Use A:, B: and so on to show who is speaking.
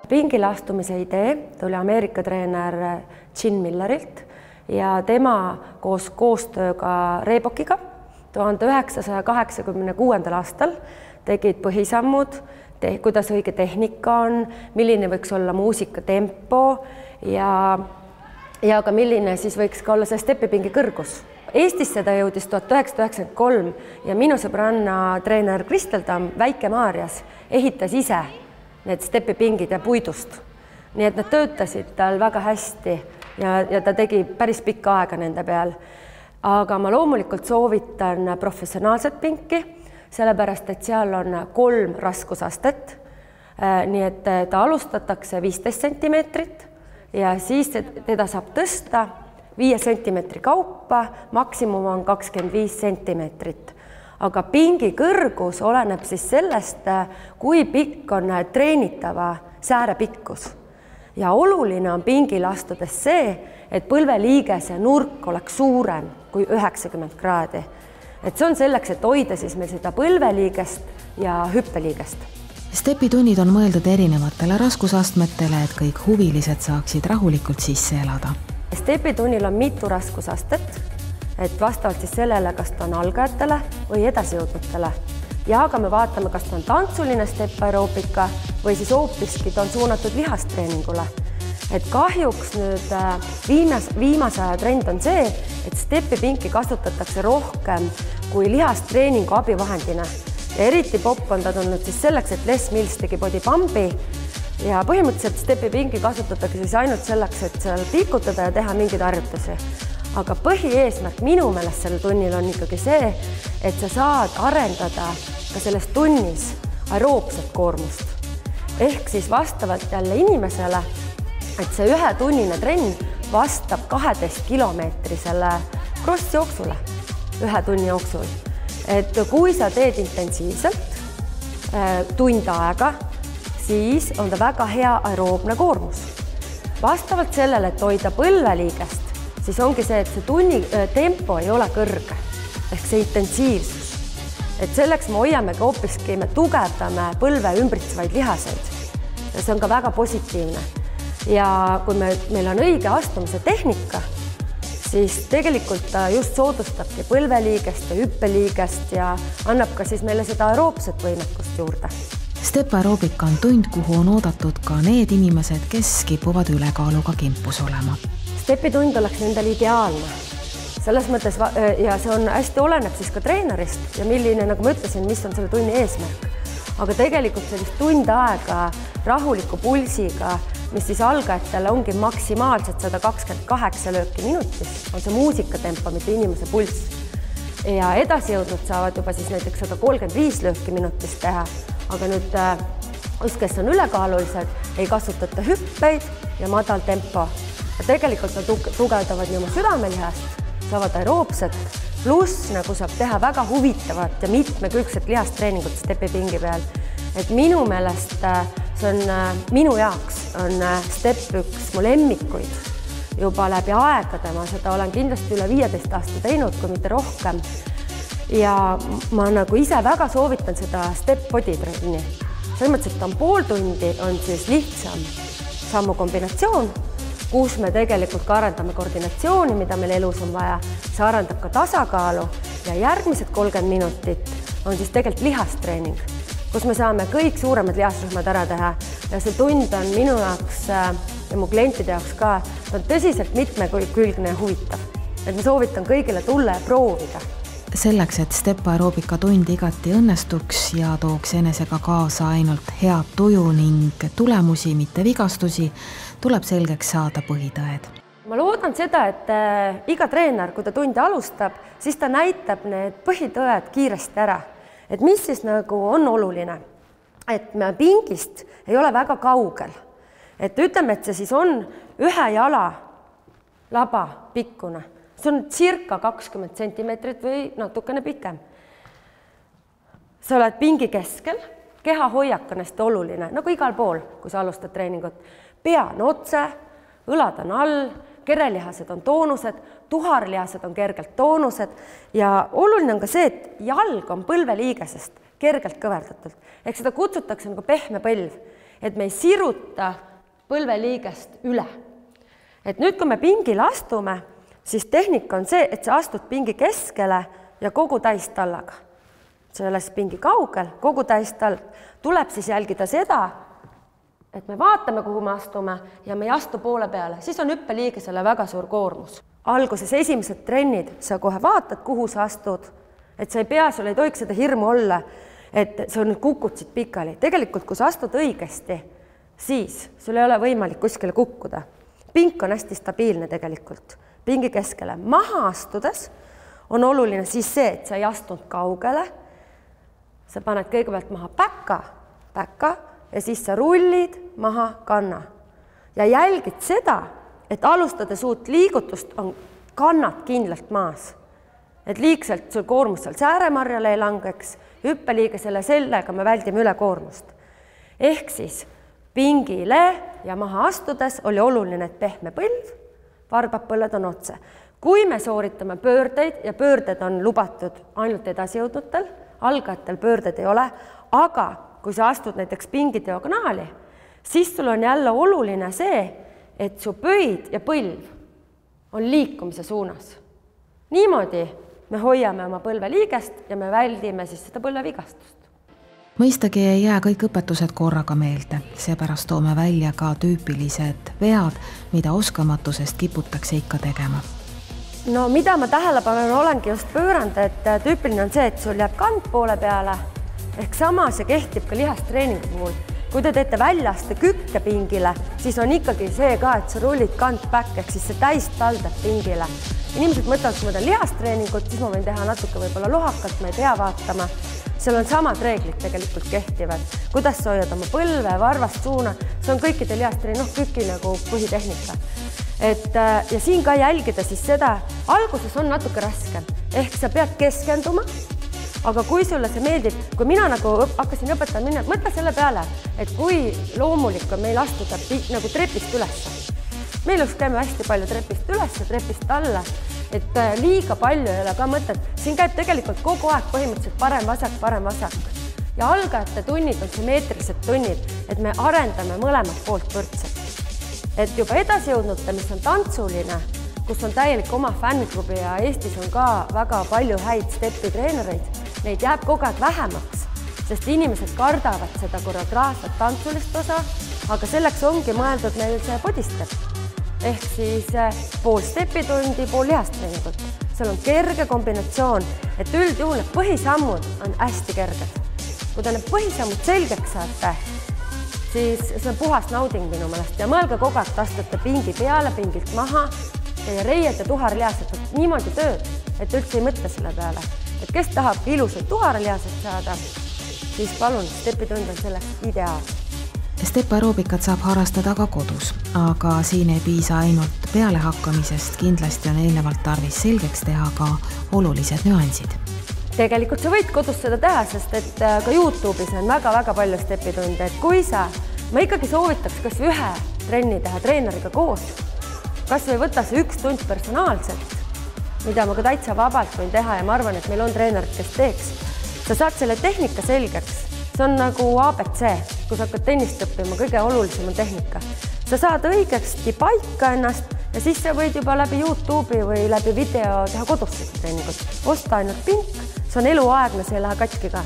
A: Pingile astumise idee tuli Ameerika treener Jim Millerilt ja tema koostööga Reebokiga 1986. aastal tegid põhisammud, kuidas õige tehnika on, milline võiks olla muusika tempo ja ka milline siis võiks ka olla see stepipingi kõrgus. Eestis seda jõudis 1993 ja minu sõbranna treener Kristel Tamm Väike-Maarjas ehitas ise need stepipingid ja puidust. Nii et nad töötasid tal väga hästi ja ta tegi päris pikka aega nende peal. Aga ma loomulikult soovitan professionaalset pinki, sellepärast, et seal on 3 raskusastet. Nii et ta alustatakse 15 sentimeetrit ja siis teda saab tõsta 5 sentimeetri kaupa, maksimum on 25 sentimeetrit. Aga pingi kõrgus oleneb siis sellest, kui pikk on treenitava sääre pikkus. Ja oluline on pingile astudes see, et põlveliigese nurk oleks suurem kui 90 kraadi. Et see on selleks, et hoida siis meil seda põlveliigest ja hüppeliigest.
B: Stepitunnid on mõeldud erinevatele raskusastmetele, et kõik huvilised saaksid rahulikult sisse elada.
A: Stepitunnil on mitu raskusastet, et vastavalt siis sellele, kas ta on algajatele või edasijõudnutele. Ja ka me vaatame, kas ta on tantsuline step aeroobika või siis hoopiski ta on suunatud lihastreeningule. Et kahjuks nüüd viimase aja trend on see, et stepipinki kasutatakse rohkem kui lihastreeningu abivahendina. Ja eriti popp on ta tulnud siis selleks, et Les Mills tegi bodypumpi ja põhimõtteliselt stepipinki kasutatakse siis ainult selleks, et seal pikutada ja teha mingeid harjutusi. Aga põhieesmärk minu meelest sellel tunnil on ikkagi see, et sa saad arendada ka selles tunnis aeroobset koormust. Ehk siis vastavalt jälle inimesele, et see 1-tunnine trenn vastab 12-kilomeetrisele cross-jooksule 1 tunni jooksul. Et kui sa teed intensiivselt tund aega, siis on ta väga hea aeroobne koormus. Vastavalt sellele, et hoida põlveliigest, siis ongi see, et see tunni tempo ei ole kõrge, ehk see intensiivsus. Et selleks me hoiamegi hoopiski, me tugevdame põlve ümbritsevaid lihaseid. Ja see on ka väga positiivne. Ja kui meil on õige astumise tehnika, siis tegelikult ta just soodustabki põlveliigest ja hüppeliigest ja annab ka siis meile seda aeroobset võimekust juurde.
B: Step aeroobika on tund, kuhu on oodatud ka need inimesed, kes kipuvad ülekaaluga kimpus olema.
A: Stepitund oleks nendel ideaalne. Selles mõttes, ja see on hästi oleneb siis ka treenerist ja milline, nagu ma ütlesin, mis on selle tunni eesmärk. Aga tegelikult sellist tund aega rahuliku pulsiga, mis siis algajatele ongi maksimaalselt 128 lööki minutis, on see muusikatempo, mitte inimese pulss. Ja edasijõudnud saavad juba siis näiteks 135 lööki minutis teha, aga nüüd, kes on ülekaalulised, ei kasutata hüppeid ja madal tempo. Ja tegelikult nad tugevdavad nii oma südamelihast, saavad aeroobset, pluss nagu saab teha väga huvitavat ja mitmekülgset lihastreeningut stepipingi peal. Et minu meelest see on minu jaoks on step üks mu lemmikuid juba läbi aegade, ma seda olen kindlasti üle 15 aasta teinud, kui mitte rohkem. Ja ma nagu ise väga soovitan seda step body trenni. Selles mõttes, et on pool tundi, on siis lihtsam sammu kombinatsioon, kus me tegelikult ka arendame koordinatsiooni, mida meil elus on vaja. See arendab ka tasakaalu ja järgmised 30 minutit on siis tegelikult lihastreening, kus me saame kõik suuremad lihasrühmad ära teha. Ja see tund on minu jaoks ja mu klientide jaoks ka on tõsiselt mitmekülgne ja huvitav. Et ma soovitan kõigile tulla ja proovida.
B: Selleks, et step aeroobika tund igati õnnestuks ja tooks enesega kaasa ainult head tuju ning tulemusi, mitte vigastusi, tuleb selgeks saada põhitõed.
A: Ma loodan seda, et iga treener, kui ta tundi alustab, siis ta näitab need põhitõed kiiresti ära. Et mis siis nagu on oluline? Et me pingist ei ole väga kaugel. Et ütleme, et see siis on 1 jala laba pikkune. See on circa 20 sentimeetrit või natukene pikem. Sa oled pingi keskel, keha hoiak on hästi oluline, nagu igal pool, kui sa alustad treeningut. Pea on otse, õlad on all, kerelihased on toonused, tuharlihased on kergelt toonused ja oluline on ka see, et jalg on põlveliigesest kergelt kõverdatult. Ehk seda kutsutakse nagu pehme põlv, et me ei siruta põlveliigest üle. Et nüüd, kui me pingile astume, siis tehnika on see, et sa astud pingi keskele ja kogu täistallaga. Selles pingi kaugel, kogu täistall. Tuleb siis jälgida seda, et me vaatame, kuhu me astume ja me ei astu poole peale. Siis on hüppeliigesele väga suur koormus. Alguses esimesed trennid, sa kohe vaatad, kuhu sa astud, et sa ei pea, sul ei tohiks seda hirmu olla, et sa nüüd kukutsid pikali. Tegelikult, kui sa astud õigesti, siis sul ei ole võimalik kuskile kukkuda. Pink on hästi stabiilne tegelikult. Pingi keskele. Maha astudes on oluline siis see, et sa ei astunud kaugele. Sa paned kõigepealt maha päkka ja siis sa rullid maha kanna. Ja jälgid seda, et alustades uut liigutust on kannad kindlalt maas. Et liigselt sul koormus seal sääremarjale ei langeks, hüppeliigesele sellega me väldime ülekoormust. Ehk siis pingile ja maha astudes oli oluline, et pehme põlv, varbapõlled on otse. Kui me sooritame pöördeid ja pöörded on lubatud ainult edasijõudnutel, algajatel pöörded ei ole, aga kui sa astud näiteks pingi diagonaali, siis sul on jälle oluline see, et su pöid ja põlv on liikumise suunas. Niimoodi me hoiame oma põlveliigest ja me väldime siis seda põlvevigastust.
B: Mõistagi ei jää kõik õpetused korraga meelde, seepärast toome välja ka tüüpilised vead, mida oskamatusest kiputakse ikka tegema.
A: No mida ma tähelepanu olengi just pööranud, et tüüpiline on see, et sul jääb kand poole peale, ehk sama see kehtib ka lihastreeningu puhul. Kui te teete väljaste kükkepingile, siis on ikkagi see ka, et sa rullid kand back, ehk siis see täist taldab pingile. Inimesed mõtlevad, kui ma teen lihastreeningut, siis ma võin teha natuke võib-olla lohakalt, ma ei pea vaatama. Seal on samad reeglid tegelikult kehtivad. Kuidas sa hoiad oma põlve, varvast suuna, see on kõikide lihastreening, küki nagu põhitehnika. Ja siin ka jälgida siis seda, alguses on natuke raskem, ehk sa pead keskenduma, aga kui sulle see meeldib, kui mina nagu hakkasin õpetama minna, mõtle selle peale, et kui loomulik on meil astuda nagu trepist ülesse. Meil just käime hästi palju trepist ülesse, trepist alla, et liiga palju ei ole ka mõtet. Siin käib tegelikult kogu aeg põhimõtteliselt parem vasak. Ja algajate tunnid on sümmeetrilised tunnid, et me arendame mõlemat poolt võrdselt. Et juba edasi jõudnute, mis on tantsuline, kus on täielik oma fänniklubi ja Eestis on ka väga palju häid stepitreenereid, neid jääb kogu aeg vähemaks, sest inimesed kardavad seda koreograafat tantsulist osa, aga selleks ongi mõeldud meil see bodystep. Ehk siis pool stepitundi, pool lihastreeningut. Seal on kerge kombinatsioon, et üldjuhul need põhisammud on hästi kerged. Kui te need põhisammud selgeks saate, siis see on puhas nauding minu meelest ja mõelge kogu aeg, tastate pingi peale, pingilt maha ja reied ja tuharliased, niimoodi tööd, et üldse ei mõtle selle peale. Et kes tahab ilusad tuharliased saada, siis palun, stepitund on selleks ideaal.
B: Step-aeroobikat saab harrastada ka kodus, aga siin ei piisa ainult pealehakkamisest, kindlasti on eelnevalt tarvis selgeks teha ka olulised nüansid.
A: Tegelikult sa võid kodus seda teha, sest et ka YouTube'is on väga-väga palju stepitunde, et kui ma ikkagi soovitaks kas ühe trenni teha treeneriga koos, kas või võtta see üks tund personaalselt, mida ma ka täitsa vabalt võin teha ja ma arvan, et meil on treenerid, kes teeks. Sa saad selle tehnika selgeks, see on nagu ABC, kui sa hakkad tennist õppima, kõige olulisem on tehnika. Sa saad õigesti paika ennast ja siis sa võid juba läbi YouTube'i või läbi video teha kodus treeningut. Osta ainult pink, see on eluaegne, see ei lähe katki ka.